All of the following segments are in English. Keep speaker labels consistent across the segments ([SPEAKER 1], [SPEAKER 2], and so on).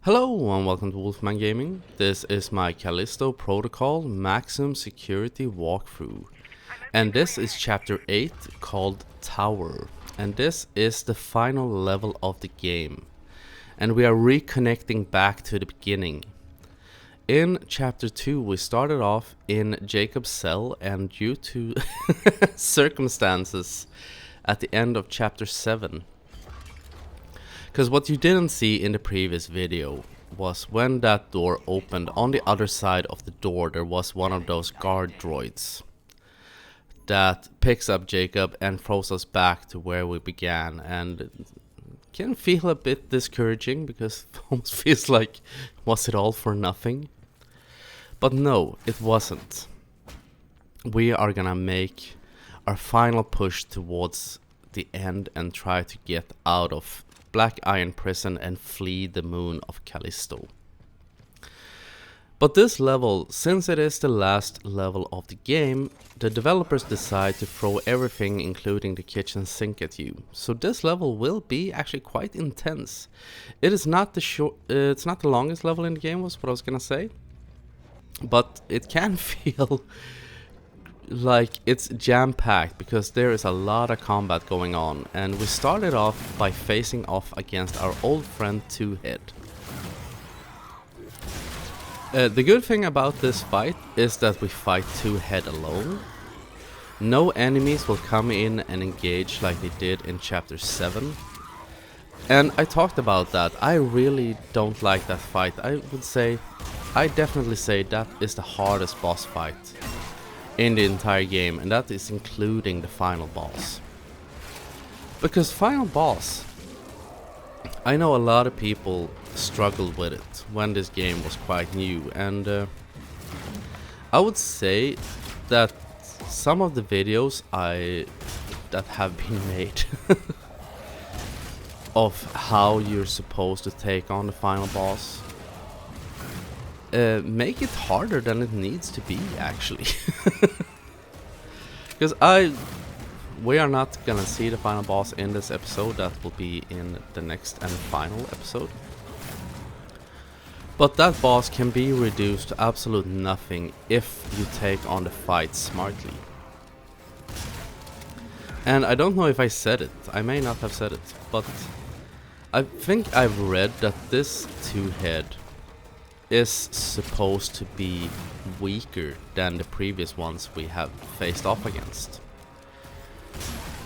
[SPEAKER 1] Hello and welcome to Wolfman Gaming. This is my Callisto Protocol Maximum Security walkthrough. And this is chapter 8 called Tower. And this is the final level of the game. And we are reconnecting back to the beginning. In chapter 2 we started off in Jacob's cell, and due to circumstances at the end of chapter 7. Because what you didn't see in the previous video was when that door opened, on the other side of the door there was one of those guard droids that picks up Jacob and throws us back to where we began, and it can feel a bit discouraging because it almost feels like, was it all for nothing? But no, it wasn't. We are gonna make our final push towards the end and try to get out of Black Iron Prison and flee the moon of Callisto. But this level, since it is the last level of the game, the developers decide to throw everything including the kitchen sink at you. So this level will be actually quite intense. It is not it's not the longest level in the game, was what I was gonna say. But it can feel like it's jam-packed because there is a lot of combat going on, and we started off by facing off against our old friend Two-Head. The good thing about this fight is that we fight Two-Head alone. No enemies will come in and engage like they did in chapter 7. And I talked about that. I really don't like that fight. I definitely say that is the hardest boss fight in the entire game, and that is including the final boss. Because final boss, I know a lot of people struggled with it when this game was quite new, and I would say that some of the videos that have been made of how you're supposed to take on the final boss make it harder than it needs to be, actually. Because we are not gonna see the final boss in this episode. That will be in the next and final episode. But that boss can be reduced to absolute nothing if you take on the fight smartly. And I don't know if I said it. I may not have said it, but I think I've read that this Two-Head is supposed to be weaker than the previous ones we have faced off against.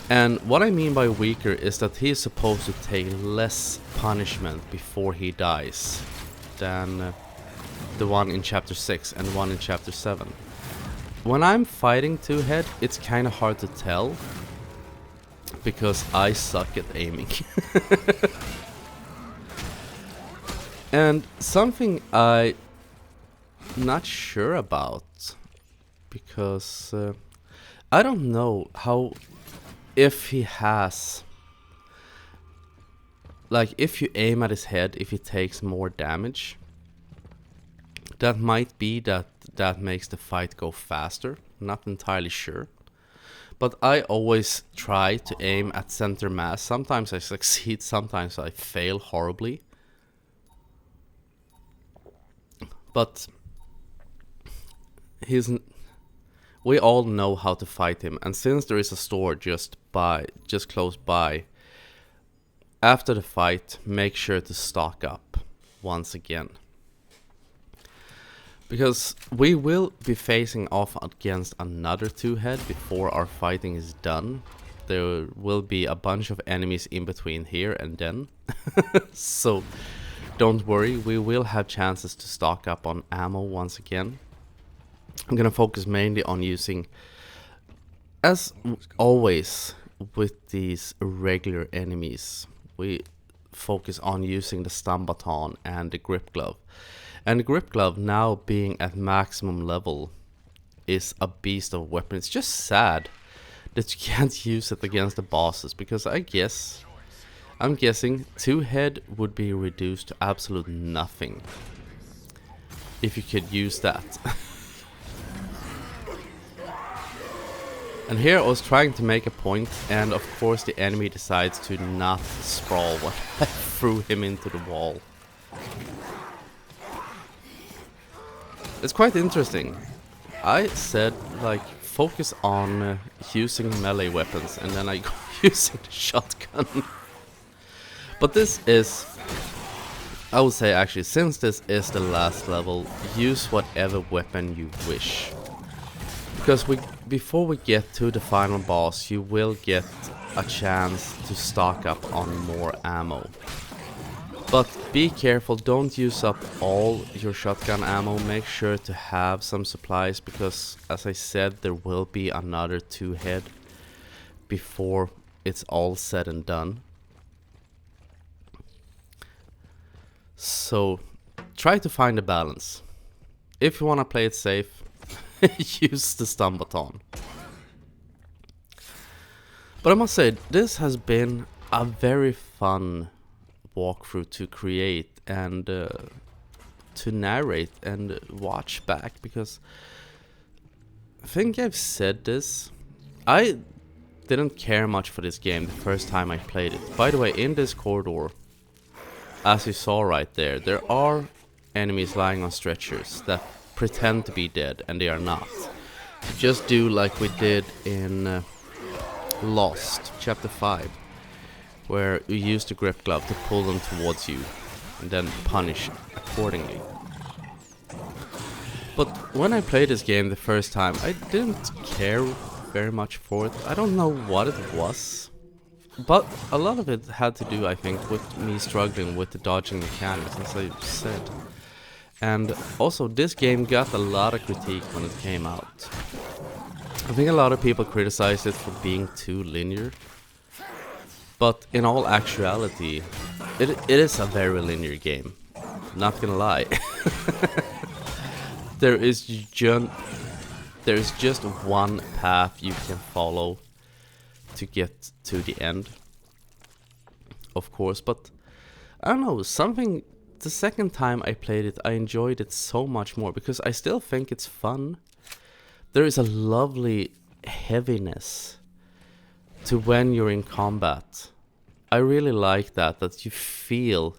[SPEAKER 1] And what I mean by weaker is that he is supposed to take less punishment before he dies than the one in chapter 6 and one in chapter 7. When I'm fighting Two-Head, it's kind of hard to tell because I suck at aiming. And something I'm not sure about, because I don't know how, if he has, like if you aim at his head, if he takes more damage, that might be that makes the fight go faster. Not entirely sure. But I always try to aim at center mass. Sometimes I succeed, sometimes I fail horribly. But we all know how to fight him, and since there is a store just close by, after the fight, make sure to stock up once again. Because we will be facing off against another Two-Head before our fighting is done. There will be a bunch of enemies in between here and then. So don't worry, we will have chances to stock up on ammo once again. I'm gonna focus mainly on using, as always with these regular enemies, we focus on using the stun baton and the grip glove. And the grip glove, now being at maximum level, is a beast of a weapon. It's just sad that you can't use it against the bosses, because I'm guessing Two-Head would be reduced to absolute nothing if you could use that. And here I was trying to make a point, and of course the enemy decides to not sprawl when I threw him into the wall. It's quite interesting. I said, like, focus on using melee weapons, and then I go using the shotgun. But this is, I would say actually, since this is the last level, use whatever weapon you wish. Because before we get to the final boss, you will get a chance to stock up on more ammo. But be careful, don't use up all your shotgun ammo, make sure to have some supplies, because as I said, there will be another 2-head before it's all said and done. So try to find a balance. If you want to play it safe, use the stun baton. But I must say, this has been a very fun walkthrough to create and to narrate and watch back, because I think I've said this. I didn't care much for this game the first time I played it. By the way, in this corridor, as you saw right there, there are enemies lying on stretchers that pretend to be dead and they are not. So just do like we did in Lost, Chapter 5. Where you use the grip glove to pull them towards you and then punish accordingly. But when I played this game the first time, I didn't care very much for it. I don't know what it was, but a lot of it had to do, I think, with me struggling with the dodging mechanics, as I said. And also, this game got a lot of critique when it came out. I think a lot of people criticized it for being too linear. But in all actuality, it is a very linear game. Not gonna lie. There is just one path you can follow to get to the end. Of course, but I don't know, something, the second time I played it, I enjoyed it so much more because I still think it's fun. There is a lovely heaviness to when you're in combat. I really like that you feel,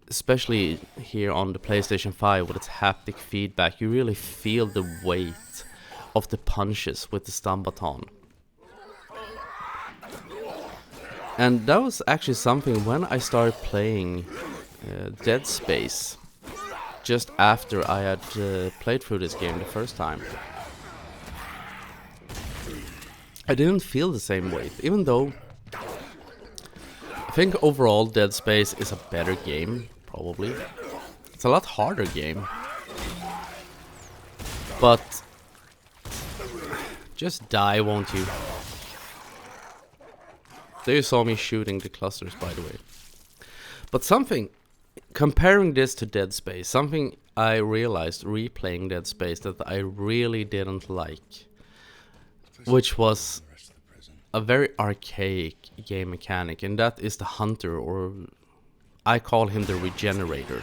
[SPEAKER 1] especially here on the PlayStation 5 with its haptic feedback, you really feel the weight of the punches with the stun baton. And that was actually something when I started playing Dead Space, just after I had played through this game the first time. I didn't feel the same weight, even though I think overall Dead Space is a better game, probably. It's a lot harder game. But just die, won't you? There you saw me shooting the clusters, by the way. But something, comparing this to Dead Space, something I realized replaying Dead Space that I really didn't like, which was a very archaic game mechanic, and that is the hunter, or I call him the regenerator.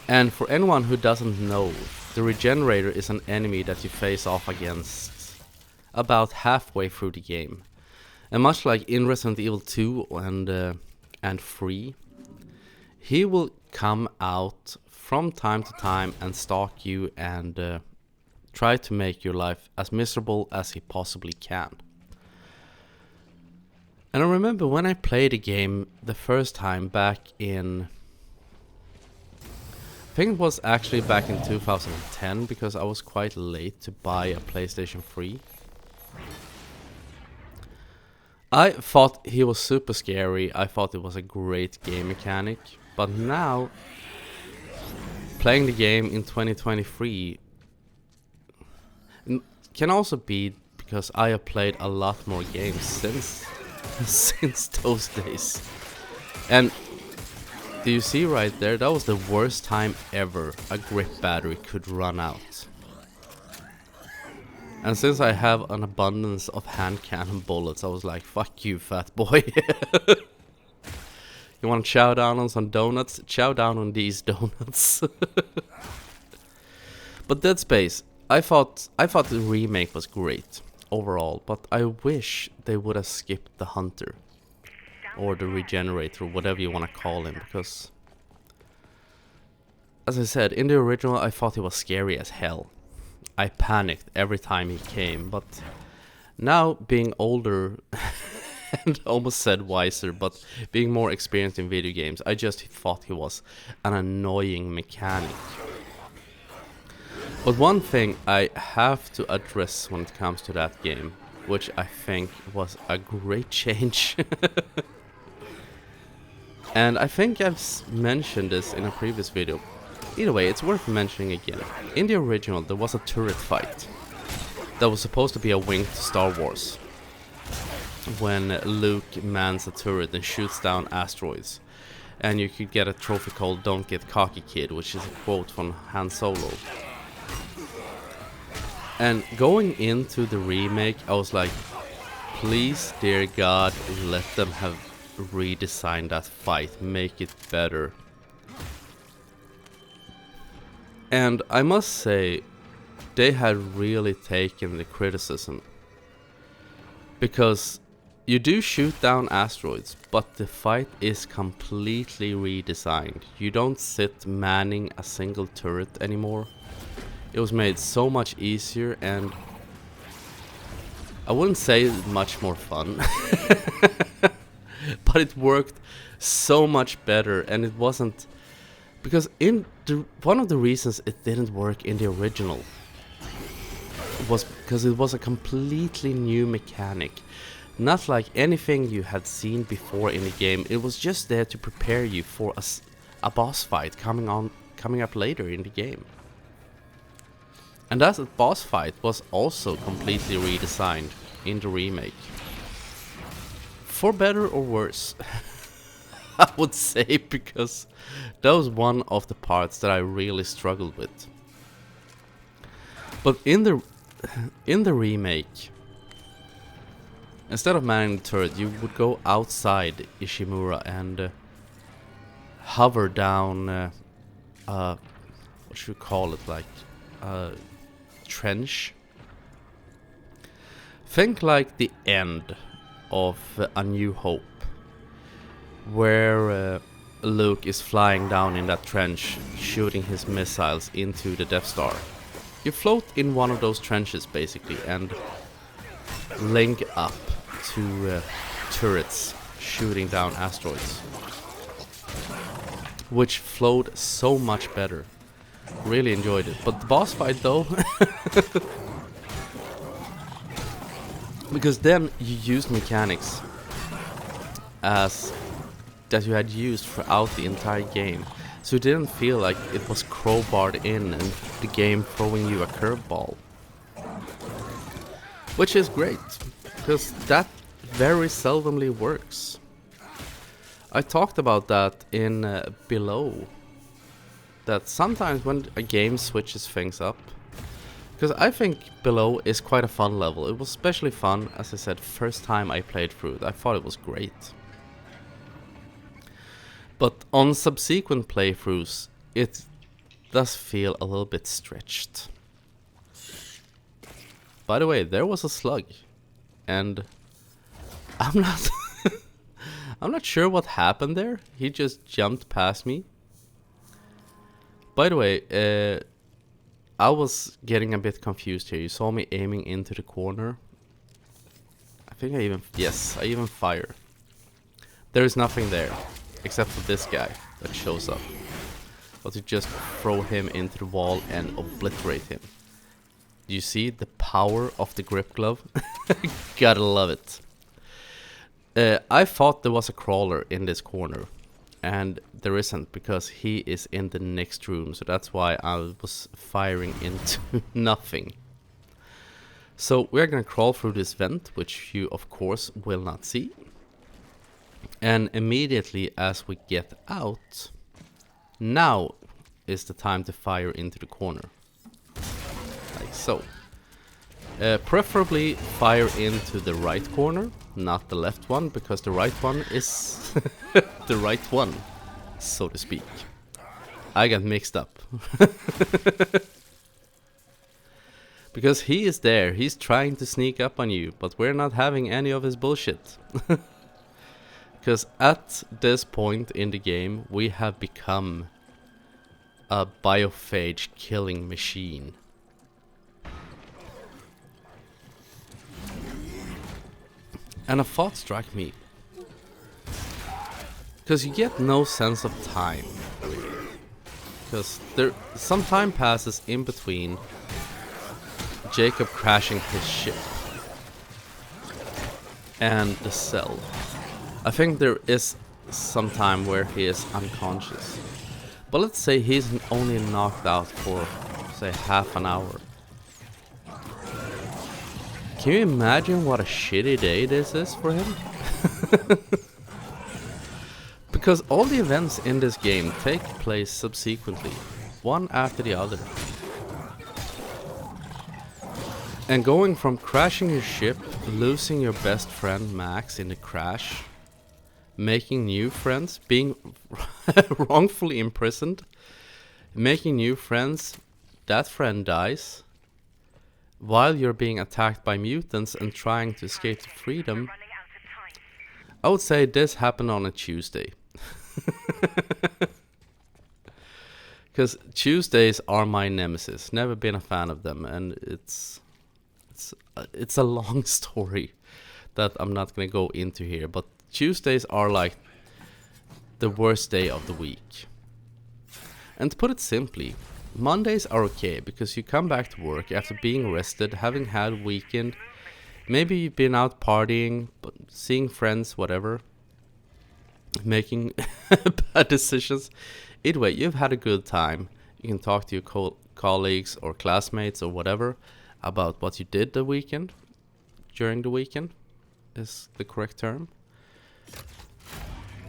[SPEAKER 1] And for anyone who doesn't know, the regenerator is an enemy that you face off against about halfway through the game. And much like in Resident Evil 2 and 3, he will come out from time to time and stalk you and try to make your life as miserable as he possibly can. And I remember when I played the game the first time back in, I think it was actually back in 2010, because I was quite late to buy a PlayStation 3. I thought he was super scary, I thought it was a great game mechanic, but now, playing the game in 2023 can also be because I have played a lot more games since those days. And do you see right there, that was the worst time ever a grip battery could run out. And since I have an abundance of hand cannon bullets, I was like, fuck you, fat boy. You want to chow down on some donuts? Chow down on these donuts. But Dead Space, I thought the remake was great overall, but I wish they would have skipped the hunter or the regenerator, whatever you want to call him, because as I said, in the original I thought he was scary as hell. I panicked every time he came, but now being older and almost said wiser, but being more experienced in video games, I just thought he was an annoying mechanic. But one thing I have to address when it comes to that game, which I think was a great change, and I think I've mentioned this in a previous video. Either way, it's worth mentioning again. In the original, there was a turret fight that was supposed to be a wink to Star Wars, when Luke mans a turret and shoots down asteroids. And you could get a trophy called "Don't Get Cocky Kid," which is a quote from Han Solo. And going into the remake, I was like, please, dear God, let them have redesigned that fight, make it better. And I must say, they had really taken the criticism. Because you do shoot down asteroids, but the fight is completely redesigned. You don't sit manning a single turret anymore. It was made so much easier, and I wouldn't say much more fun. But it worked so much better, and it wasn't... Because one of the reasons it didn't work in the original was because it was a completely new mechanic. Not like anything you had seen before in the game. It was just there to prepare you for a boss fight coming up later in the game. And that boss fight was also completely redesigned in the remake. For better or worse. I would say, because that was one of the parts that I really struggled with. But in the remake, instead of manning the turret, you would go outside Ishimura and hover down, what should we call it, like trench. Think like the end of A New Hope, where Luke is flying down in that trench, shooting his missiles into the Death Star. You float in one of those trenches basically and link up to turrets shooting down asteroids, which flowed so much better. Really enjoyed it. But the boss fight though, because then you used mechanics as that you had used throughout the entire game, so it didn't feel like it was crowbarred in and the game throwing you a curveball, which is great, because that very seldomly works. I talked about that in Below, that sometimes when a game switches things up, because I think Below is quite a fun level. It was especially fun, as I said, first time I played through it. I thought it was great. But on subsequent playthroughs, it does feel a little bit stretched. By the way, there was a slug, and I'm not I'm not sure what happened there. He just jumped past me. By the way, I was getting a bit confused here. You saw me aiming into the corner. I think I even fire. There is nothing there, except for this guy that shows up. But to just throw him into the wall and obliterate him. Do you see the power of the grip glove? Gotta love it. I thought there was a crawler in this corner, and there isn't, because he is in the next room, so that's why I was firing into nothing. So we're gonna crawl through this vent, which you of course will not see. And immediately as we get out, now is the time to fire into the corner. Like so. Preferably fire into the right corner, not the left one, because the right one is the right one, so to speak. I got mixed up. Because he is there, he's trying to sneak up on you, but we're not having any of his bullshit. Because at this point in the game, we have become a biophage killing machine. And a thought struck me. Because you get no sense of time. Because some time passes in between Jacob crashing his ship and the cell. I think there is some time where he is unconscious. But let's say he's only knocked out for, say, half an hour. Can you imagine what a shitty day this is for him? Because all the events in this game take place subsequently, one after the other. And going from crashing your ship, losing your best friend Max in the crash, making new friends, being wrongfully imprisoned, making new friends, that friend dies, while you're being attacked by mutants and trying to escape to freedom. I would say this happened on a Tuesday. Because Tuesdays are my nemesis. Never been a fan of them, and it's a long story that I'm not gonna go into here. But Tuesdays are like the worst day of the week. And to put it simply, Mondays are okay because you come back to work after being rested, having had a weekend. Maybe you've been out partying, but seeing friends, whatever. Making bad decisions. Either way, you've had a good time. You can talk to your colleagues or classmates or whatever about what you did the weekend. During the weekend is the correct term.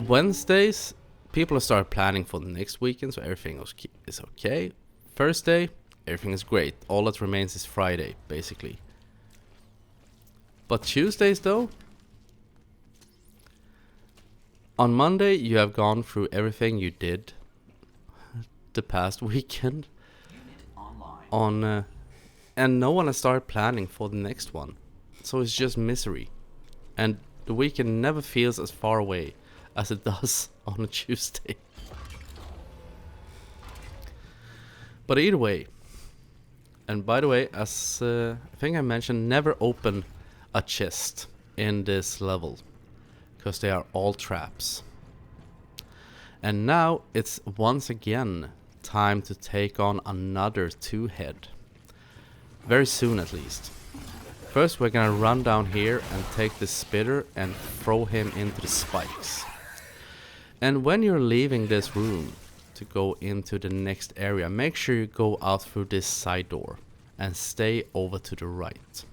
[SPEAKER 1] Wednesdays, people start planning for the next weekend, so everything is okay. Thursday, everything is great. All that remains is Friday, basically. But Tuesdays, though, on Monday, you have gone through everything you did the past weekend. And no one has started planning for the next one. So it's just misery. And the weekend never feels as far away as it does on a Tuesday. But either way, and by the way, as I think I mentioned, never open a chest in this level, because they are all traps. And now it's once again time to take on another two-head. Very soon at least. First we're gonna run down here and take the spitter and throw him into the spikes. And when you're leaving this room to go into the next area, make sure you go out through this side door and stay over to the right.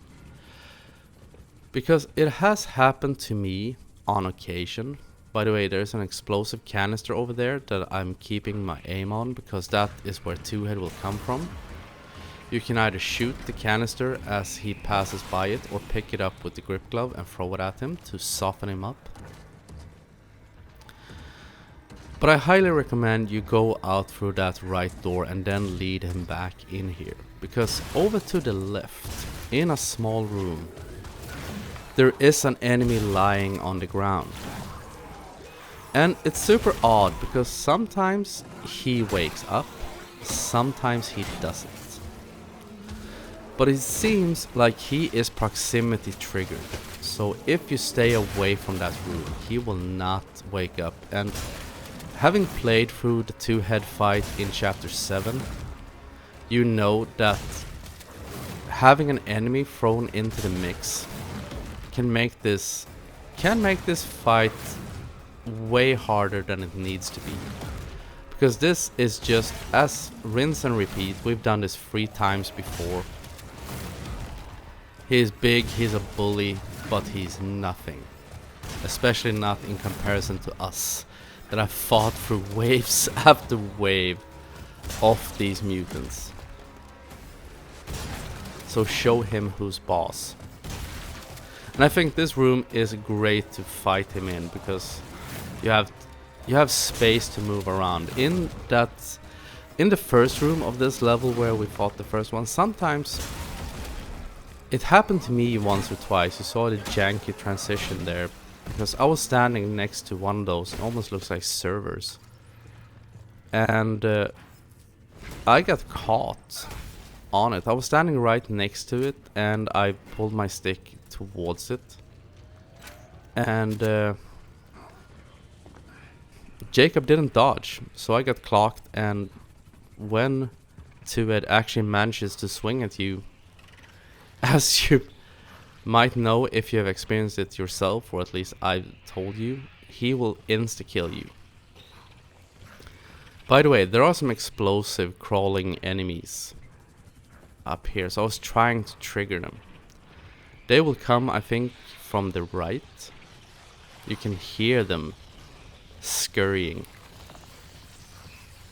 [SPEAKER 1] Because it has happened to me on occasion. By the way, there's an explosive canister over there that I'm keeping my aim on, because that is where two-head will come from. You can either shoot the canister as he passes by it, or pick it up with the grip glove and throw it at him to soften him up. But I highly recommend you go out through that right door and then lead him back in here. Because over to the left, in a small room, there is an enemy lying on the ground. And it's super odd because sometimes he wakes up, sometimes he doesn't. But it seems like he is proximity triggered. So if you stay away from that room, he will not wake up. And having played through the two-head fight in chapter 7, you know that having an enemy thrown into the mix can make this fight way harder than it needs to be. Because this is just, as rinse and repeat, we've done this 3 times before. He's big, he's a bully, but he's nothing. Especially not in comparison to us, that have fought through waves after wave of these mutants. So show him who's boss. And I think this room is great to fight him in, because you have space to move around. In the first room of this level where we fought the first one, sometimes it happened to me once or twice. You saw the janky transition there, because I was standing next to one of those. It almost looks like servers. And I got caught on it. I was standing right next to it and I pulled my stick towards it. And Jacob didn't dodge, so I got clocked, and when Tued actually manages to swing at you, as you might know if you have experienced it yourself, or at least I've told you, he will insta-kill you. By the way, there are some explosive crawling enemies up here, so I was trying to trigger them. They will come, I think, from the right. You can hear them scurrying.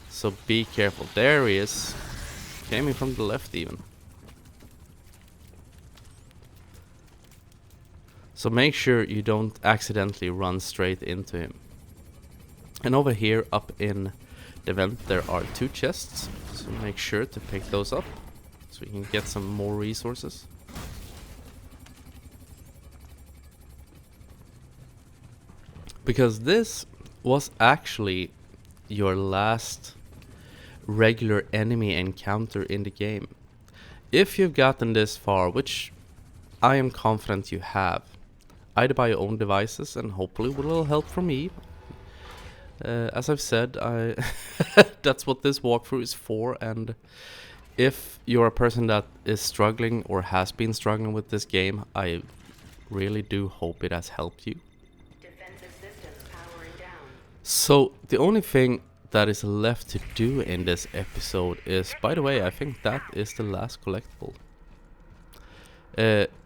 [SPEAKER 1] So be careful. There he is. Came in from the left even. So make sure you don't accidentally run straight into him. And over here up in the vent there are 2 chests. So make sure to pick those up so we can get some more resources. Because this was actually your last regular enemy encounter in the game. If you've gotten this far, which I am confident you have, either by your own devices and hopefully with a little help from me. As I've said, that's what this walkthrough is for, and if you're a person that is struggling or has been struggling with this game, I really do hope it has helped you. So the only thing that is left to do in this episode is, by the way, I think that is the last collectible.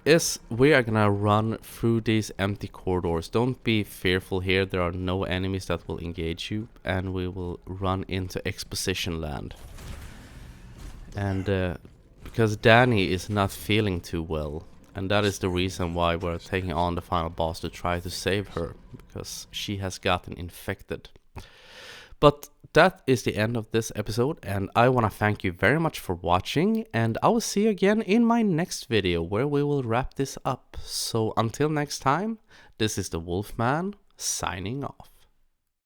[SPEAKER 1] Is we are gonna run through these empty corridors. Don't be fearful here, there are no enemies that will engage you, and we will run into exposition land. And because Danny is not feeling too well, and that is the reason why we're taking on the final boss to try to save her, because she has gotten infected. But that is the end of this episode, and I want to thank you very much for watching, and I will see you again in my next video where we will wrap this up. So until next time, this is the Wolfman signing off.